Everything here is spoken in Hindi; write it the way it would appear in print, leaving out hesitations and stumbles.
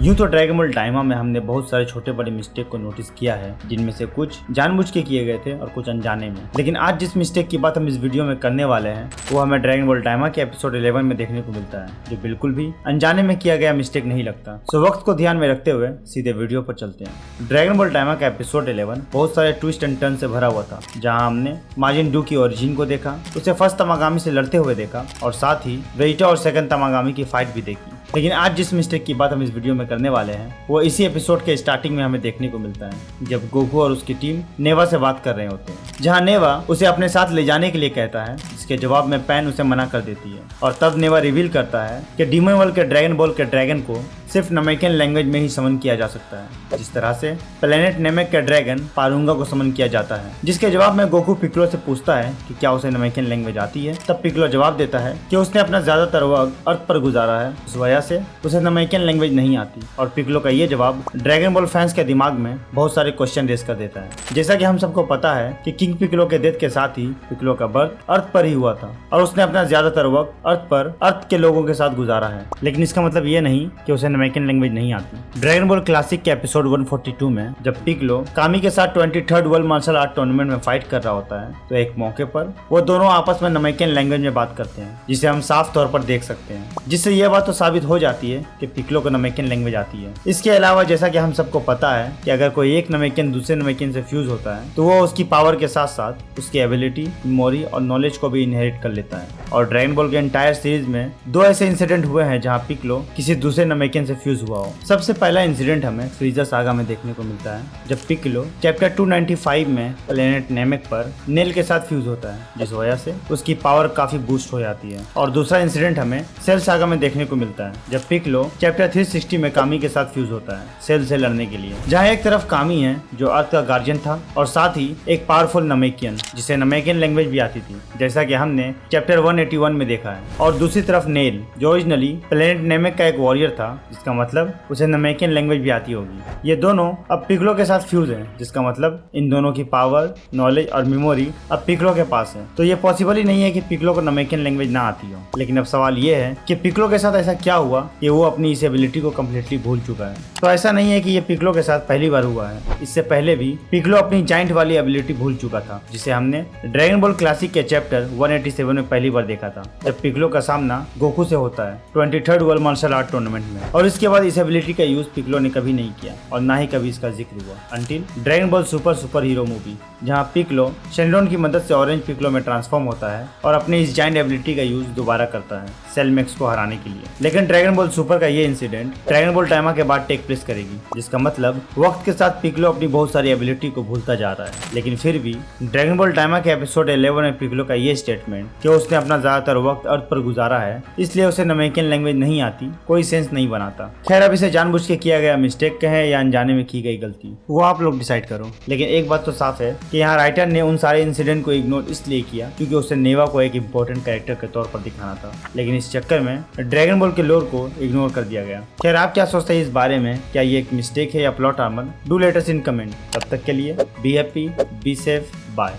यूं तो ड्रैगन बॉल डायमा में हमने बहुत सारे छोटे बड़े मिस्टेक को नोटिस किया है, जिनमें से कुछ जानबूझ के किए गए थे और कुछ अनजाने में। लेकिन आज जिस मिस्टेक की बात हम इस वीडियो में करने वाले हैं वो हमें ड्रैगन बॉल डायमा के एपिसोड 11 में देखने को मिलता है, जो बिल्कुल भी अनजाने में किया गया मिस्टेक नहीं लगता। सो वक्त को ध्यान में रखते हुए सीधे वीडियो पर चलते हैं। ड्रैगन बॉल डायमा का एपिसोड 11 बहुत सारे ट्विस्ट एंड टर्न से भरा हुआ था, जहाँ हमने माजिन डू की ओरिजिन को देखा, उसे फर्स्ट तमागामी से लड़ते हुए देखा और साथ ही वेजिटा और सेकंड तमागामी की फाइट भी देखी। लेकिन आज जिस मिस्टेक की बात हम इस वीडियो में करने वाले हैं वो इसी एपिसोड के स्टार्टिंग में हमें देखने को मिलता है, जब गोकू और उसकी टीम नेवा से बात कर रहे होते हैं, जहां नेवा उसे अपने साथ ले जाने के लिए कहता है, जिसके जवाब में पैन उसे मना कर देती है। और तब नेवा रिवील करता है कि डीमन वर्ल्ड के ड्रैगन बॉल के ड्रैगन को सिर्फ नमेकियन लैंग्वेज में ही समन किया जा सकता है, जिस तरह से प्लेनेट नेमेक के ड्रैगन पारुंगा को समन किया जाता है। जिसके जवाब में गोकू पिक्लो से पूछता है कि क्या उसे नमेकियन लैंग्वेज आती है। तब पिक्लो जवाब देता है कि उसने अपना ज्यादातर वक्त अर्थ पर गुजारा है, इस वजह से उसे नमेकियन लैंग्वेज नहीं आती। और पिक्लो का ये जवाब ड्रैगन बॉल फैंस के दिमाग में बहुत सारे क्वेश्चन रेज कर देता है। जैसा कि हम सबको पता है कि किंग पिक्लो के डेथ के साथ ही पिक्लो का बर्थ अर्थ पर ही हुआ था और उसने अपना ज्यादातर वक्त अर्थ पर अर्थ के लोगों के साथ गुजारा है। लेकिन इसका मतलब ये नहीं कि उसे नमेकियन लैंग्वेज नहीं आती। ड्रैगन बॉल क्लासिक के एपिसोड 142 में जब पिक्लो कामी के साथ 23rd world martial art tournament में फाइट कर रहा होता है, तो एक मौके पर वो दोनों आपस में नमेकियन लैंग्वेज में बात करते हैं, जिसे हम साफ तौर पर देख सकते हैं, जिससे यह बात तो साबित हो जाती है कि पिक्लो को नमेकियन लैंग्वेज आती है। इसके अलावा जैसा कि हम सबको पता है कि अगर कोई एक नमेकियन दूसरे नमेकियन से फ्यूज होता है तो वो उसकी पावर के साथ साथ उसकी एबिलिटी, मेमोरी और नॉलेज को भी इनहेरिट कर लेता है। और ड्रैगन बॉल के एंटायर सीरीज में दो ऐसे इंसिडेंट हुए हैं जहाँ पिक्लो किसी दूसरे नमेकियन से फ्यूज हुआ हो। सबसे पहला इंसिडेंट हमें फ्रीजर सागा में देखने को मिलता है, जब पिक्लो चैप्टर 295 में प्लेनेट नेमेक पर नेल के साथ फ्यूज होता है, जिस वजह से उसकी पावर काफी बूस्ट हो जाती है। और दूसरा इंसिडेंट हमें सेल सागा में देखने को मिलता है, जब पिक्लो चैप्टर 360 में कामी के साथ फ्यूज होता है सेल से लड़ने के लिए, जहाँ एक तरफ कामी है जो अर्थ का गार्जियन था और साथ ही एक पावरफुल नमेकियन जिसे नमेकियन लैंग्वेज भी आती थी, जैसा कि हमने चैप्टर 181 में देखा है। और दूसरी तरफ नेल जो ओरिजिनली प्लेनेट नेमेक का एक वॉरियर था, जिसका मतलब उसे नमेकियन लैंग्वेज भी आती होगी। ये दोनों अब पिक्लो के साथ फ्यूज हैं, जिसका मतलब इन दोनों की पावर, नॉलेज और मेमोरी अब पिक्लो के पास है। तो ये पॉसिबल ही नहीं है कि पिक्लो को नमेकियन लैंग्वेज ना आती हो। लेकिन अब सवाल ये है कि पिक्लो के साथ ऐसा क्या हुआ कि वो अपनी इस एबिलिटी को कम्प्लीटली भूल चुका है। तो ऐसा नहीं है कि ये पिक्लो के साथ पहली बार हुआ है, इससे पहले भी पिक्लो अपनी जाइंट वाली एबिलिटी भूल चुका था, जिसे हमने ड्रैगन बॉल क्लासिक के चैप्टर 187 में पहली बार देखा था, जब पिक्लो का सामना गोकू से होता है 23rd world martial art tournament में। और इसके बाद इस एबिलिटी का यूज पिक्लो ने कभी नहीं किया और ना ही कभी इसका जिक्र हुआ until dragon ball super hero movie, जहां पिक्लो शेनडोन की मदद से ऑरेंज पिक्लो में ट्रांसफॉर्म होता है और अपनी इस जाइंट एबिलिटी का यूज दोबारा करता है सेलमेक्स को हराने के लिए। लेकिन ड्रैगन बॉल सुपर का ये इंसिडेंट ड्रैगन बॉल डायमा के बाद टेक प्लेस करेगी, जिसका मतलब वक्त के साथ पिक्लो अपनी बहुत सारी एबिलिटी को भूलता जा रहा है। लेकिन फिर भी ड्रैगन बॉल डायमा के एपिसोड 11 में पिक्लो का ये स्टेटमेंट कि उसने अपना ज्यादातर वक्त अर्थ पर गुजारा है, इसलिए उसे नमेकियन लैंग्वेज नहीं आती, कोई सेंस नहीं बनाता। खैर, अब इसे जानबूझ के किया गया मिस्टेक कहे या अनजाने में की गई गलती, वो आप लोग डिसाइड करो। लेकिन एक बात तो साफ है कि यहाँ राइटर ने उन सारे इंसिडेंट को इग्नोर इसलिए किया क्योंकि उसे नेवा को एक इंपॉर्टेंट कैरेक्टर के तौर पर दिखाना था। लेकिन इस चक्कर में ड्रैगन बॉल के लोर को इग्नोर कर दिया गया। खैर, आप क्या सोचते हैं इस बारे में? क्या ये एक मिस्टेक है या plot armour? Do let us in comment. तब तक के लिए be happy, be safe, bye.